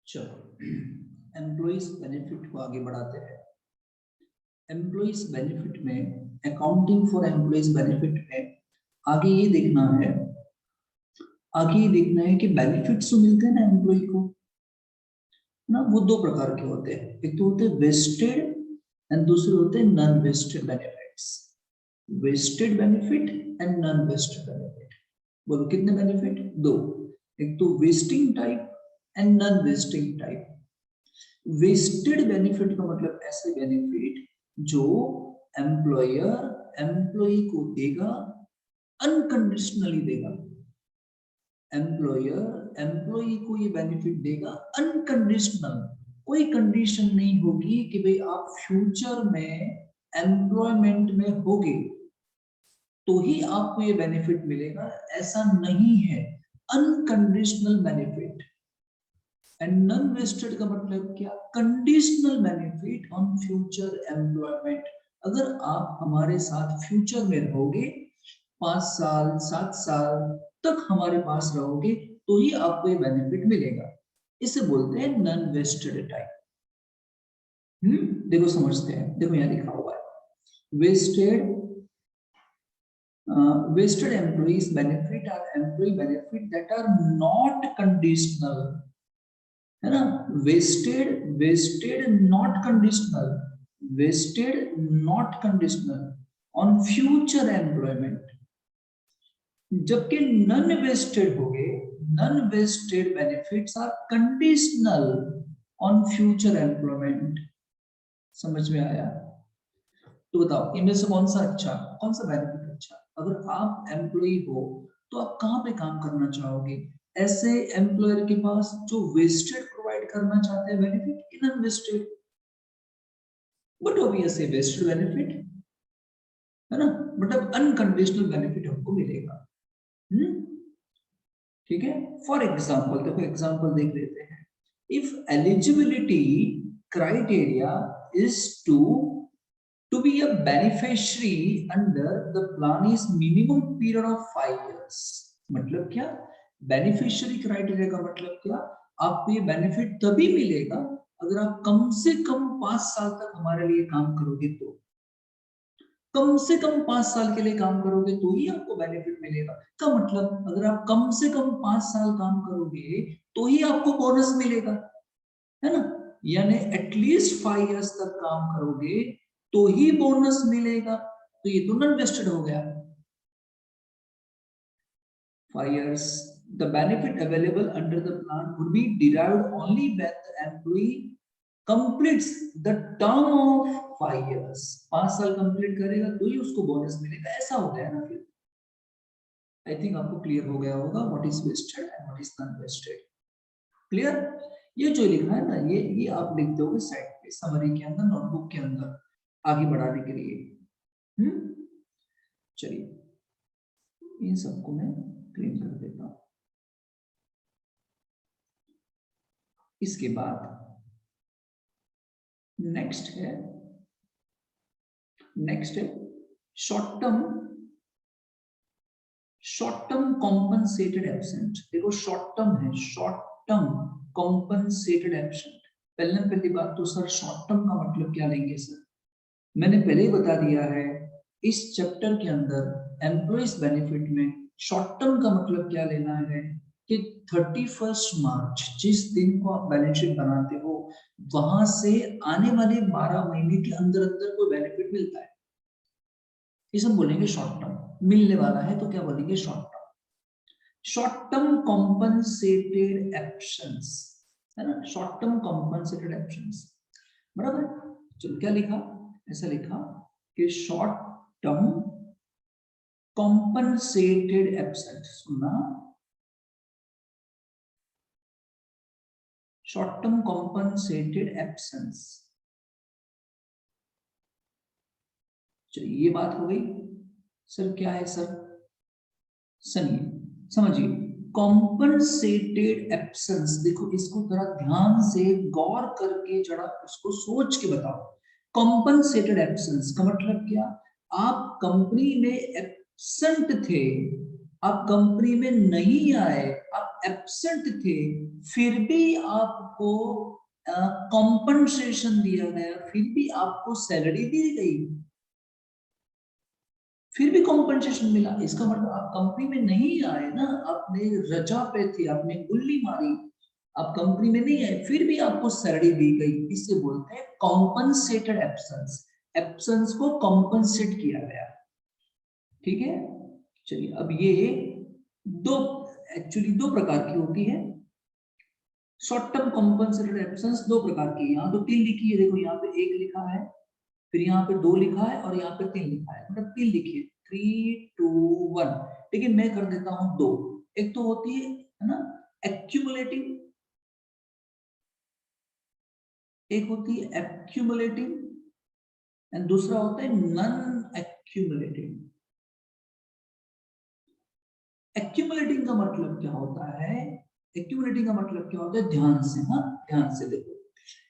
चलो employees benefit को आगे बढ़ाते हैं। एम्प्लॉइज बेनिफिट में, अकाउंटिंग फॉर एम्प्लॉइज बेनिफिट में आगे ये देखना है कि बेनिफिट्स जो मिलते हैं ना एम्प्लॉय को ना, वो दो प्रकार के होते हैं। एक तो होते हैं वेस्टेड एंड दूसरे होते हैं non vested benefits. Vested benefit and non vested benefit. बोलो कितने बेनिफिट? दो। एक तो vesting type and non vesting type. Vested benefit का मतलब ऐसे बेनिफिट जो एम्प्लॉयर एम्प्लॉय को देगा, अनकंडीशनली देगा। एम्प्लॉयर एम्प्लॉय को ये बेनिफिट देगा अनकंडीशनल, कोई कंडीशन नहीं होगी कि भाई आप फ्यूचर में एम्प्लॉयमेंट में होगे तो ही आपको ये बेनिफिट मिलेगा, ऐसा नहीं है। Unconditional benefit. And non vested का मतलब क्या? Conditional benefit on future employment. अगर आप हमारे साथ फ्यूचर में रहोगे, 5 साल 7 साल तक हमारे पास रहोगे तो ही आपको ये बेनिफिट मिलेगा। इसे बोलते हैं नॉन वेस्टेड टाइप। देखो समझते हैं, देखो यहाँ लिखा हुआ है wasted wasted employees benefit are employee benefit that are not conditional, है ना? wasted not conditional, wasted not conditional on future employment। जबकि नॉन वेस्टेड हो गए, non vested benefits are conditional on future employment. समझ में आया? तो बताओ इनमें से कौन सा अच्छा, कौन सा बेनिफिट अच्छा? अगर आप एम्प्लॉय हो तो आप कहाँ पे काम करना चाहोगे? ऐसे एम्प्लॉयर के पास जो वेस्टेड प्रोवाइड करना चाहते हैं बेनिफिट, कि non vested? But obviously vested benefit, है ना? मतलब अनकंडीशनल बेनिफिट हमको मिलेगा। ठीक है। फॉर एग्जाम्पल देखो, एग्जाम्पल देख लेते हैं। If eligibility criteria is to be a beneficiary under the plan is minimum period of 5 years। मतलब क्या? बेनिफिशियरी क्राइटेरिया का मतलब क्या? आपको ये बेनिफिट तभी मिलेगा अगर आप कम से कम 5 साल तक हमारे लिए काम करोगे तो। कम से कम 5 साल के लिए काम करोगे तो ही आपको बेनिफिट मिलेगा। का मतलब अगर आप कम से कम 5 साल काम करोगे तो ही आपको बोनस मिलेगा, है ना? यानी एटलीस्ट 5 इयर्स तक काम करोगे तो ही बोनस मिलेगा। तो ये तो नॉन वेस्टेड हो गया। 5 years the benefit available under the plan would be derived only when the employee completes the term of 5 years। 5 साल कंप्लीट करेगा तो ही उसको बोनस मिलेगा, ऐसा हो गया ना? फिर आई थिंक आपको क्लियर हो गया होगा what is vested and what is non vested. Clear? ये जो लिखा है ना, ये आप लिख दोगे साइड पे समरी के अंदर, नोटबुक के अंदर आगे बढ़ाने के लिए। चलिए इन सबको मैं क्लीन कर देता हूं। इसके बाद नेक्स्ट है शॉर्ट टर्म कॉम्पनसेटेड एब्सेंट। देखो शॉर्ट टर्म है, शॉर्ट टर्म कॉम्पनसेटेड एब्सेंट। पहली बात तो सर शॉर्ट टर्म का मतलब क्या लेंगे सर? मैंने पहले ही बता दिया है इस चैप्टर के अंदर एम्प्लॉइज बेनिफिट में शॉर्ट टर्म का मतलब क्या लेना है कि 31 मार्च जिस दिन को आप बैलेंस शीट बनाते हो वहां से आने वाले 12 महीने के अंदर अंदर कोई बेनिफिट मिलता है, इसे हम बोलेंगे शॉर्ट टर्म। मिलने वाला है तो क्या बोलेंगे? Short term. Short term compensated actions, है ना? शॉर्ट टर्म कॉम्पनसेटेड एक्शंस, बराबर। चलो क्या लिखा? ऐसा लिखा कि शॉर्ट टर्म कॉम्पनसेटेड एब्सेंट। सुनना, शॉर्ट टर्म कॉम्पनसेटेड एब्सेंस। चलिए ये बात हो गई। सर क्या है सर? सुनिए समझिए, कॉम्पनसेटेड एब्सेंस। देखो इसको जरा ध्यान से गौर करके जरा उसको सोच के बताओ। कॉम्पनसेटेड एब्सेंस का मतलब क्या? आप कंपनी में एब्सेंट थे, आप कंपनी में नहीं आए, आप एब्सेंट थे, फिर भी आपको कॉम्पनसेशन दिया गया, फिर भी आपको सैलरी दी गई, फिर भी कॉम्पनसेशन मिला, इसका मतलब आप कंपनी में नहीं आए ना, आपने रजा पे थे, आपने गुल्ली मारी, आप कंपनी में नहीं आए, फिर भी आपको सैलरी दी गई, इसे बोलते हैं कॉम्पनसेटेड एब्सेंस। एब्सेंस को कॉम्पनसेट किया गया, ठीक है। चलिए, अब ये दो, एक्चुअली दो प्रकार की होती है शॉर्ट टर्म कॉम्पनसेटेड एब्सेंस, दो प्रकार की। यहाँ तो 3 लिखी है, देखो यहाँ पे 1 लिखा है, फिर यहाँ पे 2 लिखा है और यहाँ पे 3 लिखा है, मतलब 3 लिखिए, 3 2 1, लेकिन मैं कर देता हूँ 2। एक तो होती है ना एक्यूमुलेटिव, एक होती है एक्यूमुलेटिव, एंड दूसरा होता है नॉन एक्यूमुलेटिव। एक्यूमुलेटिंग का मतलब क्या होता है, एक्यूमुलेटिंग का मतलब क्या होता है, ध्यान से, हाँ ध्यान से देखो,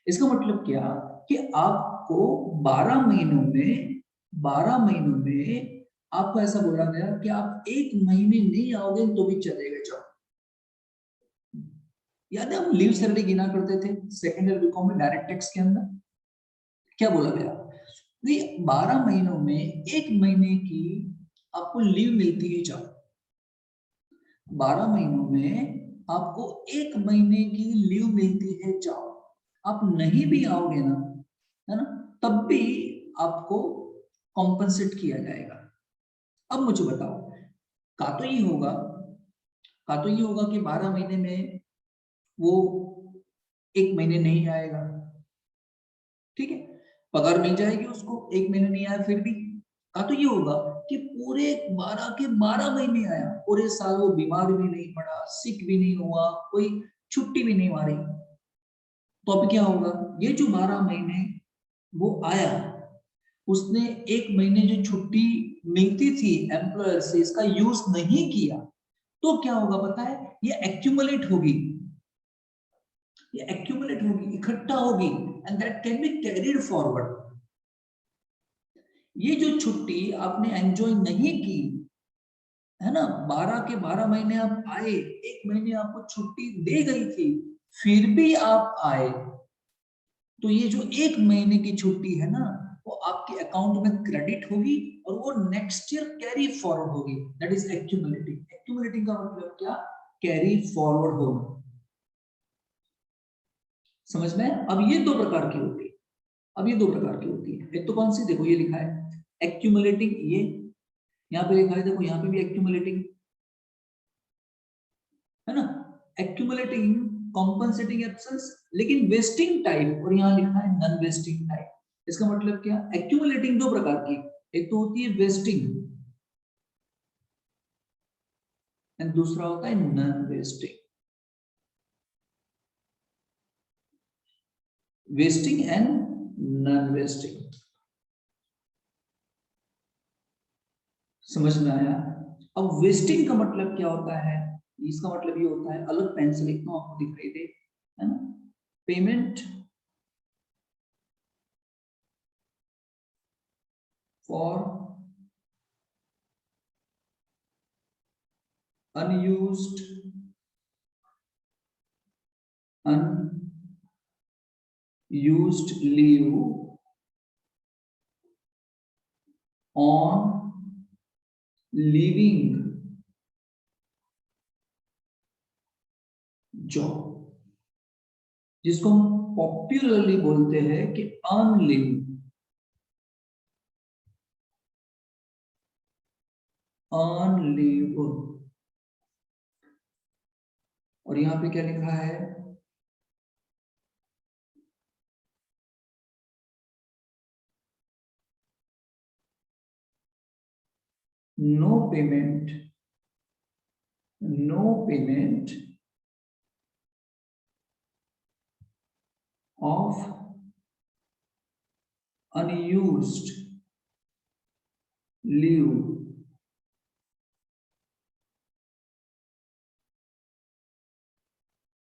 इसका मतलब क्या कि आपको 12 महीनों में, 12 महीनों में आपको ऐसा बोला गया कि आप 1 महीने नहीं आओगे तो भी चलेगा, जाओ। याद है हम लीव सैलरी गिना करते थे सेकेंड ईयर बीकॉम में डायरेक्ट टैक्स के अंदर, क्या बोला गया, नहीं 12 महीनों में 1 महीने की आपको लीव मिलती है, जाओ। 12 महीनों में आपको 1 महीने की लीव मिलती है, जाओ। आप नहीं भी आओगे ना, है ना, तब भी आपको कॉम्पनसेट किया जाएगा। अब मुझे बताओ, का तो ये होगा, का तो ये होगा कि 12 महीने में वो 1 महीने नहीं आएगा, ठीक है, पगार मिल जाएगी उसको, 1 महीने नहीं आया फिर भी। का तो ये होगा कि पूरे 12 के 12 महीने आया, पूरे साल वो बीमार भी नहीं पड़ा, सिक भी नहीं हुआ, कोई छुट्टी भी नहीं मारी, तो अब क्या होगा, ये जो 12 महीने वो आया, उसने 1 महीने जो छुट्टी मिलती थी एम्प्लॉयर से, इसका यूज नहीं किया, तो क्या होगा पता है, ये एक्यूमुलेट होगी, ये एक्यूमुलेट होगी, इकट्ठा होगी, and that can be carried forward. ये जो छुट्टी आपने एंजॉय नहीं की, है ना, 12 के 12 महीने आप आए, 1 महीने आपको छुट्टी दे गई थी, फिर भी आप आए, तो ये जो 1 महीने की छुट्टी है ना, वो आपके अकाउंट में क्रेडिट होगी और वो नेक्स्ट ईयर कैरी फॉरवर्ड होगी, दैट इज एक्यूमुलेटिंग। एक्यूमुलेटिंग का मतलब क्या, कैरी फॉरवर्ड होना, समझ में। अब ये दो प्रकार की होती है, अब ये दो प्रकार की होती है, एक तो कौन सी, देखो ये लिखा है एक्यूमुलेटिंग, ये यहाँ पे लिखा है, देखो यहाँ पे भी एक्यूमुलेटिंग, है ना, एक्यूमुलेटिंग कॉम्पनसेटिंग एब्सेंस, लेकिन वेस्टिंग टाइप, और यहाँ लिखा है नॉन वेस्टिंग टाइप। इसका मतलब क्या, एक्यूमुलेटिंग दो प्रकार की, एक तो होती है वेस्टिंग एंड दूसरा होता है non wasting. Wasting and non wasting, समझ में आया। अब वेस्टिंग का मतलब क्या होता है, इसका मतलब ये होता है, अलग पेन से लिखता हूं आपको दिखाई दे, है ना, payment for unused leave on leaving job, जिसको हम पॉपुलरली बोलते हैं कि अर्न लीव, अर्न लीव। और यहां पे क्या लिखा है, no payment, no payment of unused leave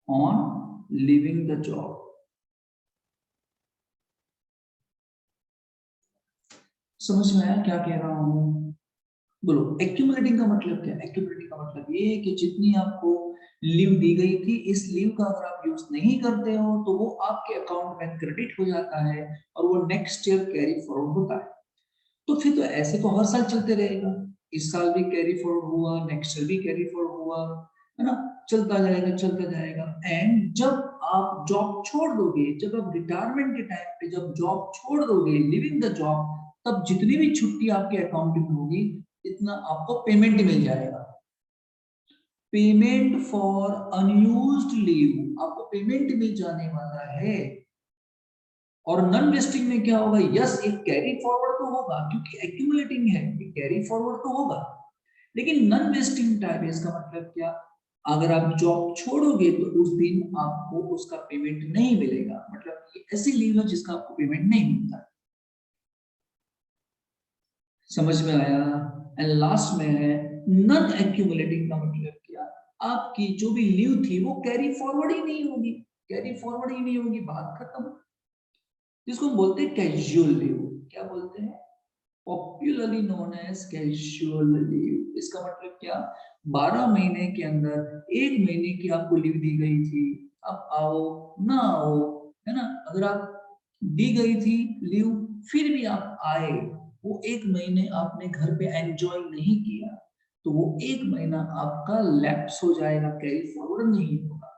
on leaving the job। समझ में आया क्या कह रहा हूं, बोलो एक्यूमुलेटिंग का मतलब क्या है? एक्यूमुलेटिंग का मतलब ये है कि जितनी आपको लीव दी गई थी, इस लीव का अगर आप यूज नहीं करते हो तो वो आपके अकाउंट में क्रेडिट हो जाता है और वो नेक्स्ट ईयर कैरी फॉरवर्ड होता है। तो फिर तो ऐसे तो हर साल चलते रहेगा, इस साल भी कैरी फॉरवर्ड हुआ, नेक्स्ट ईयर भी कैरी फॉरवर्ड हुआ, है ना, चलता जाएगा चलता जाएगा। एंड जब आप जॉब छोड़ दोगे, जब आप रिटायरमेंट के टाइम पे जब जॉब छोड़ दोगे, लिविंग द जॉब, तब जितनी भी छुट्टी आपके अकाउंट में होगी इतना आपको पेमेंट मिल जाएगा। पेमेंट फॉर अनयूज्ड लीव, आपको पेमेंट मिल जाने वाला है। और नॉन वेस्टिंग में क्या होगा? यस, एक कैरी फॉरवर्ड तो होगा क्योंकि एक्यूमुलेटिंग है, ये कैरी फॉरवर्ड तो होगा, लेकिन नॉन वेस्टिंग टाइप है। इसका मतलब क्या? अगर आप जॉब छोड़ोगे तो उस दिन आपको उसका पेमेंट नहीं मिलेगा, मतलब ये ऐसी लीव है जिसका आपको पेमेंट नहीं मिलता। समझ में आया? एंड लास्ट में है नॉन एक्यूमुलेटिंग का मतलब क्या? आपकी जो भी लीव थी वो कैरी फॉरवर्ड ही नहीं होगी, कैरी फॉरवर्ड ही नहीं होगी, बात खत्म। जिसको हम बोलते हैं कैजुअल लीव। क्या बोलते हैं? Popularly known as casual leave. इसका मतलब क्या? 12 महीने के अंदर 1 महीने की आपको लीव दी गई थी, अब आओ ना आओ, है ना, अगर आप दी गई थी लीव फिर भी आप आए, वो 1 महीने आपने घर पे एंजॉय नहीं किया, तो वो 1 महीना आपका लैप्स हो जाएगा, कैरी फॉरवर्ड नहीं होगा।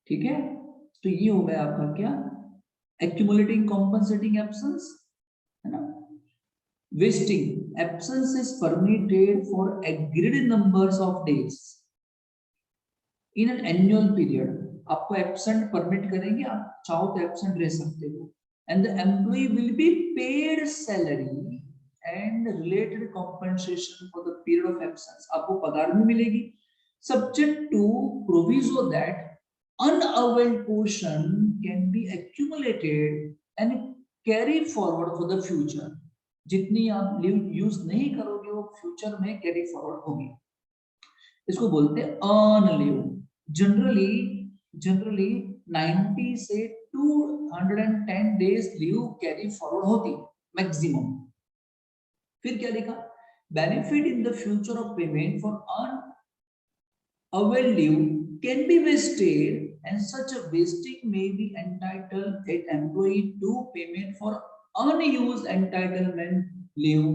ठीक है, तो ये हो गया आपका क्या? एक्यूमुलेटिंग कॉम्पनसेटिंग एब्सेंस, है ना। Wasting. Absence is permitted for agreed numbers of days in an annual period. आपको absent permit करेंगे, आप चाहो तो absent रह सकते हो, and the employee will be paid salary and related compensation for the period of absence. आपको पगार भी मिलेगी, subject to proviso that unavailed portion can be accumulated and carry forward for the future. जितनी आप leave use नहीं करोगे वो future में कैरी फॉरवर्ड होगी। इसको बोलते हैं अर्न लीव। जनरली जनरली 90 से 210 डेज लीव कैरी फॉरवर्ड होती मैक्सिमम। फिर क्या लिखा? Benefit in the future of payment for earn availed leave can be wasted and such a wasting may be entitled an employee to payment for unused entitlement leave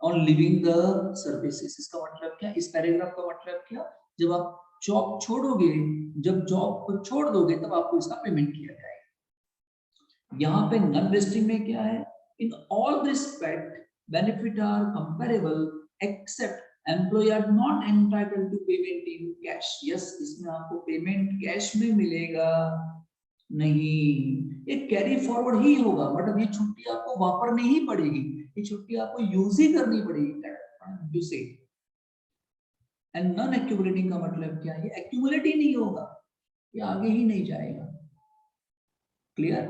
on leaving the services। इसका मतलब क्या? इस paragraph का मतलब क्या? जब आप job छोड़ोगे, जब जॉब को छोड़ दोगे तब आपको इसका पेमेंट किया जाएगा। यहाँ पे नॉन वेस्टिंग में क्या है? In all respect benefit are comparable except employee are not entitled to payment in cash. Yes, इसमें आपको पेमेंट कैश में मिलेगा नहीं, ये कैरी फॉरवर्ड ही होगा, मतलब ये छुट्टी आपको वापरनी ही पड़ेगी, ये छुट्टी आपको यूज ही करनी पड़ेगी। से एंड नॉन एक्यूमुलेटिंग का मतलब क्या है? ये एक्यूमुलेट ही नहीं होगा, ये आगे ही नहीं जाएगा। क्लियर?